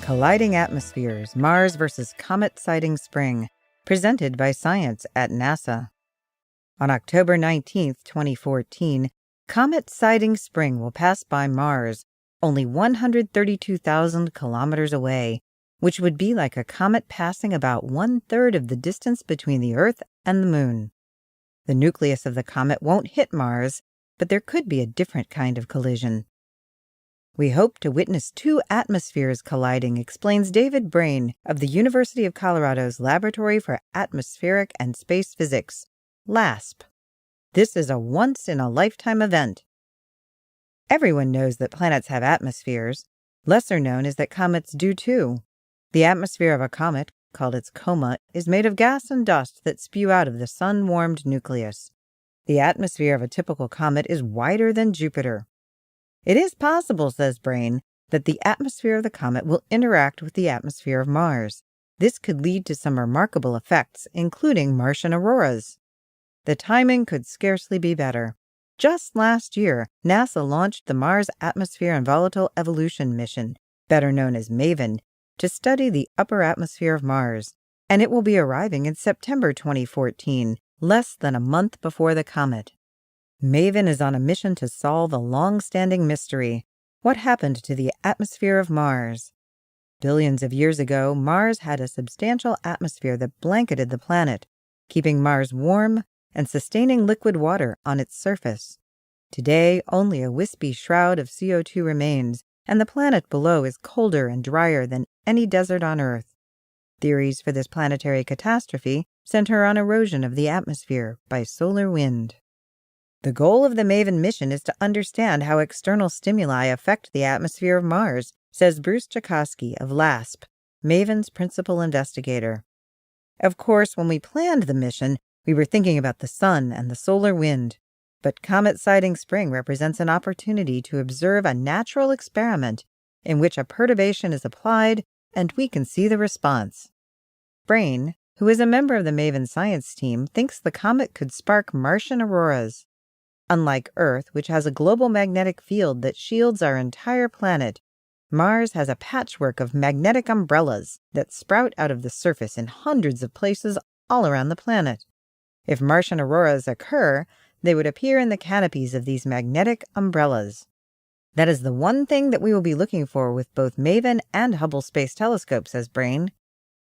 Colliding Atmospheres, Mars vs. Comet Sighting Spring, presented by Science at NASA. On October 19, 2014, Comet Sighting Spring will pass by Mars, only 132,000 kilometers away, which would be like a comet passing about one-third of the distance between the Earth and the Moon. The nucleus of the comet won't hit Mars, but there could be a different kind of collision. We hope to witness two atmospheres colliding, explains David Brain of the University of Colorado's Laboratory for Atmospheric and Space Physics, LASP. This is a once-in-a-lifetime event. Everyone knows that planets have atmospheres. Lesser known is that comets do too. The atmosphere of a comet, called its coma, is made of gas and dust that spew out of the sun-warmed nucleus. The atmosphere of a typical comet is wider than Jupiter. It is possible, says Brain, that the atmosphere of the comet will interact with the atmosphere of Mars. This could lead to some remarkable effects, including Martian auroras. The timing could scarcely be better. Just last year, NASA launched the Mars Atmosphere and Volatile Evolution mission, better known as MAVEN, to study the upper atmosphere of Mars, and it will be arriving in September 2014, less than a month before the comet. MAVEN is on a mission to solve a long-standing mystery. What happened to the atmosphere of Mars? Billions of years ago, Mars had a substantial atmosphere that blanketed the planet, keeping Mars warm and sustaining liquid water on its surface. Today, only a wispy shroud of CO2 remains, and the planet below is colder and drier than any desert on Earth. Theories for this planetary catastrophe center on erosion of the atmosphere by solar wind. The goal of the MAVEN mission is to understand how external stimuli affect the atmosphere of Mars, says Bruce Jokoski of LASP, MAVEN's principal investigator. Of course, when we planned the mission, we were thinking about the sun and the solar wind. But Comet Sighting Spring represents an opportunity to observe a natural experiment in which a perturbation is applied and we can see the response. Brain, who is a member of the MAVEN science team, thinks the comet could spark Martian auroras. Unlike Earth, which has a global magnetic field that shields our entire planet, Mars has a patchwork of magnetic umbrellas that sprout out of the surface in hundreds of places all around the planet. If Martian auroras occur, they would appear in the canopies of these magnetic umbrellas. That is the one thing that we will be looking for with both MAVEN and Hubble Space Telescope, says Brain.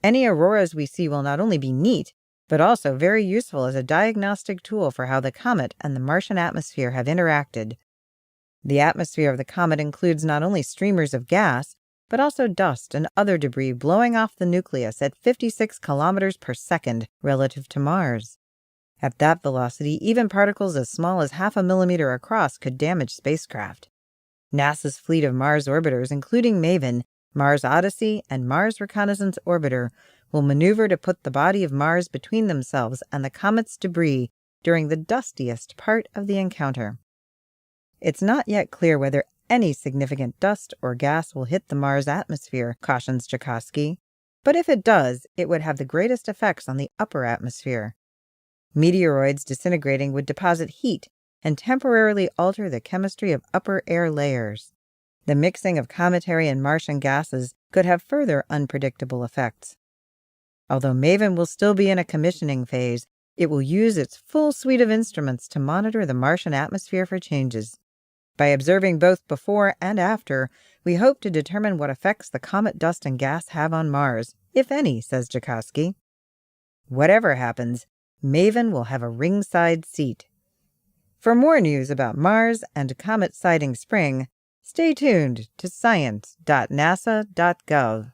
Any auroras we see will not only be neat, but also very useful as a diagnostic tool for how the comet and the Martian atmosphere have interacted. The atmosphere of the comet includes not only streamers of gas, but also dust and other debris blowing off the nucleus at 56 kilometers per second relative to Mars. At that velocity, even particles as small as 0.5 millimeter across could damage spacecraft. NASA's fleet of Mars orbiters, including MAVEN, Mars Odyssey, and Mars Reconnaissance Orbiter, will maneuver to put the body of Mars between themselves and the comet's debris during the dustiest part of the encounter. It's not yet clear whether any significant dust or gas will hit the Mars atmosphere, cautions Jokoski, but if it does, it would have the greatest effects on the upper atmosphere. Meteoroids disintegrating would deposit heat and temporarily alter the chemistry of upper air layers. The mixing of cometary and Martian gases could have further unpredictable effects. Although MAVEN will still be in a commissioning phase, it will use its full suite of instruments to monitor the Martian atmosphere for changes. By observing both before and after, we hope to determine what effects the comet dust and gas have on Mars, if any, says Jokoski. Whatever happens, MAVEN will have a ringside seat. For more news about Mars and Comet Sighting Spring, stay tuned to science.nasa.gov.